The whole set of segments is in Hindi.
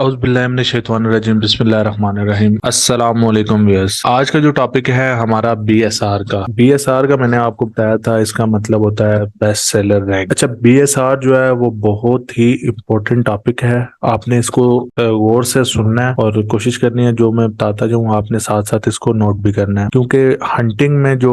औज़ुबिल्लाहिमिनश्शैतानिर्रजीम बिस्मिल्लाहिर्रहमानिर्रहीम अस्सलाम वालेकुम व्यूअर्स। आज का जो टॉपिक है हमारा बीएसआर का मैंने आपको बताया था, इसका मतलब होता है बेस्ट सेलर रैंक। अच्छा, बीएसआर जो है वो बहुत ही इम्पोर्टेंट टॉपिक है। आपने इसको गौर से सुनना है और कोशिश करनी है, जो मैं बताता जाऊँ आपने साथ साथ इसको नोट भी करना है, क्योंकि हंटिंग में जो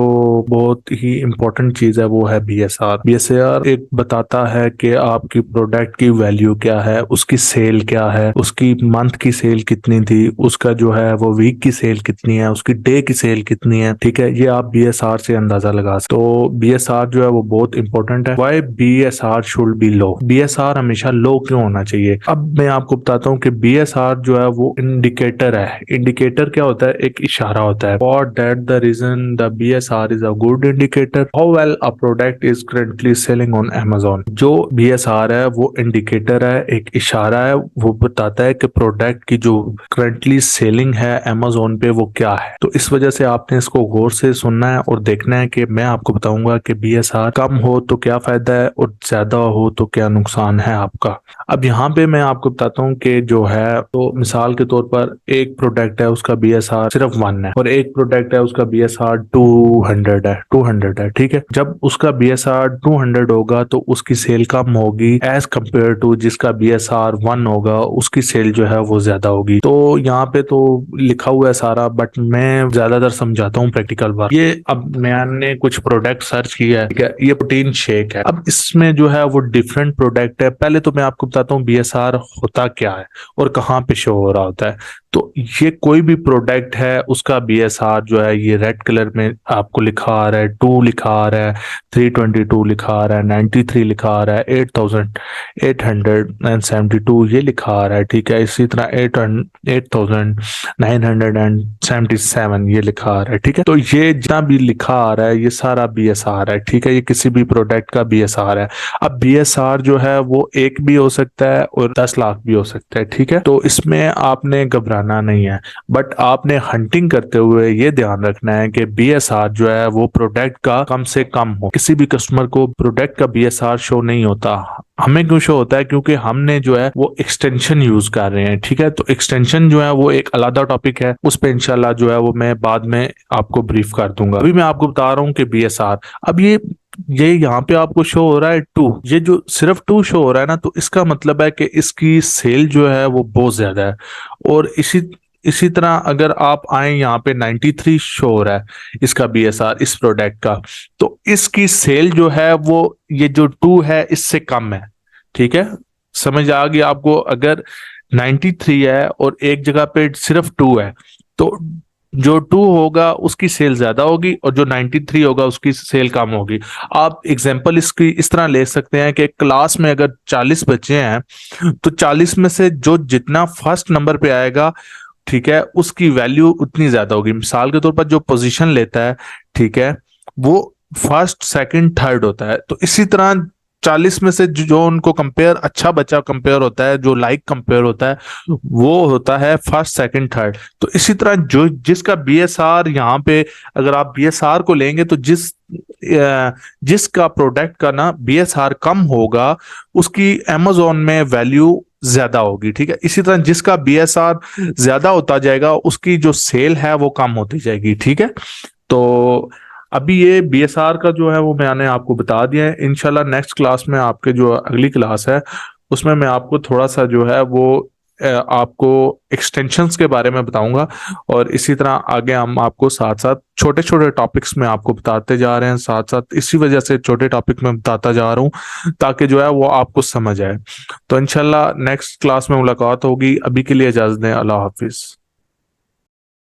बहुत ही इम्पोर्टेंट चीज है वो है बीएसआर। बीएसआर एक बताता है कि आपकी प्रोडक्ट की वैल्यू क्या है, उसकी सेल क्या है, उसकी मंथ की सेल कितनी थी, उसका जो है वो वीक की सेल कितनी है, उसकी डे की सेल कितनी है। ठीक है, ये आप बीएसआर से अंदाजा लगा सकते। तो बीएसआर जो है वो बहुत इंपॉर्टेंट है। Why BSR should be low, BSR हमेशा लो क्यों होना चाहिए। अब मैं आपको बताता हूँ कि बीएसआर जो है वो इंडिकेटर है। इंडिकेटर क्या होता है? एक इशारा होता है। For that the reason the BSR is a good indicator how well a product is currently selling on Amazon. जो बीएसआर है वो इंडिकेटर है, एक इशारा है, वो बताता है कि प्रोडक्ट की जो करंटली सेलिंग है अमेजोन पे वो क्या है। तो इस वजह से आपने इसको गौर से सुनना है और देखना है कि मैं आपको बताऊंगा कि बीएसआर कम हो तो क्या फायदा है और ज्यादा हो तो क्या नुकसान है आपका। अब यहाँ पे मैं आपको बताता हूँ कि जो है, तो मिसाल के तौर पर एक प्रोडक्ट है उसका बीएसआर सिर्फ 1 है और एक प्रोडक्ट है उसका बीएसआर 200 है। ठीक है, जब उसका बीएसआर 200 होगा तो उसकी सेल कम होगी एज कम्पेयर टू जिसका बीएसआर 1 होगा, उसकी सेल जो है वो ज्यादा होगी। तो यहाँ पे तो लिखा हुआ है सारा, बट मैं ज्यादातर समझाता हूँ प्रैक्टिकल बात। ये अब मैंने कुछ प्रोडक्ट सर्च किया है, ठीक है, ये प्रोटीन शेक है। अब इसमें जो है वो डिफरेंट प्रोडक्ट है। पहले तो मैं आपको बताता हूँ बीएसआर होता क्या है और कहाँ पे शो हो रहा होता है। तो ये कोई भी प्रोडक्ट है उसका बीएसआर जो है ये रेड कलर में आपको लिखा आ रहा है, 2 लिखा आ रहा है, 322 लिखा आ रहा है, 93 लिखा आ रहा है, 8872 ये लिखा आ रहा है। ठीक है, इसी तरह 8977 ये लिखा आ रहा है। ठीक है, तो ये जितना भी लिखा आ रहा है ये सारा बीएसआर है। ठीक है, ये किसी भी प्रोडक्ट का बीएसआर है। अब बीएसआर जो है वो 1 भी हो सकता है और 10 लाख भी हो सकता है। ठीक है, तो इसमें आपने घबराना नहीं है, बट आपने हंटिंग करते हुए ये ध्यान रखना है कि बीएसआर जो है वो प्रोडक्ट का कम से कम हो। किसी भी कस्टमर को प्रोडक्ट का बीएसआर शो नहीं होता। हमें क्यों शो होता है? क्योंकि हमने जो है वो एक्सटेंशन यूज कर रहे हैं। ठीक है, तो एक्सटेंशन जो है वो एक अलग टॉपिक है, उस पर इंशाल्लाह जो है वो मैं बाद में आपको ब्रीफ कर दूंगा। अभी मैं आपको बता रहा हूँ कि बीएसआर, अब ये यहाँ पे आपको शो हो रहा है 2, ये जो सिर्फ 2 शो हो रहा है ना, तो इसका मतलब है कि इसकी सेल जो है वो बहुत ज्यादा है। और इसी तरह अगर आप आए यहाँ पे 93 शो हो रहा है इसका बीएसआर इस प्रोडक्ट का, तो इसकी सेल जो है वो ये जो 2 है इससे कम है। ठीक है, समझ आ गई आपको? अगर 93 है और एक जगह पे सिर्फ 2 है, तो जो 2 होगा उसकी सेल ज्यादा होगी और जो 93 होगा उसकी सेल कम होगी। आप एग्जांपल इसकी इस तरह ले सकते हैं कि क्लास में अगर 40 बच्चे हैं तो 40 में से जो जितना फर्स्ट नंबर पे आएगा, ठीक है, उसकी वैल्यू उतनी ज्यादा होगी। मिसाल के तौर पर जो पोजीशन लेता है, ठीक है, वो फर्स्ट सेकंड थर्ड होता है। तो इसी तरह 40 में से जो उनको कंपेयर अच्छा बच्चा कंपेयर होता है, जो लाइक कंपेयर होता है, वो होता है फर्स्ट सेकंड थर्ड। तो इसी तरह जो जिसका बीएसआर यहाँ पे, अगर आप बीएसआर को लेंगे तो जिसका प्रोडक्ट का ना बीएसआर कम होगा उसकी अमेजोन में वैल्यू ज्यादा होगी। ठीक है, इसी तरह जिसका बीएसआर ज्यादा होता जाएगा उसकी जो सेल है वो कम होती जाएगी। ठीक है, तो अभी ये बीएसआर का जो है वो मैंने आपको बता दिया है। इंशाल्लाह नेक्स्ट क्लास में, आपके जो अगली क्लास है उसमें मैं आपको थोड़ा सा जो है वो आपको एक्सटेंशंस के बारे में बताऊंगा और इसी तरह आगे हम आपको साथ साथ छोटे छोटे टॉपिक्स में आपको बताते जा रहे हैं। साथ साथ इसी वजह से छोटे टॉपिक में बताता जा रहा हूँ ताकि जो है वो आपको समझ आए। तो इंशाल्लाह नेक्स्ट क्लास में मुलाकात होगी। अभी के लिए इजाजत दें, अल्लाह हाफिज।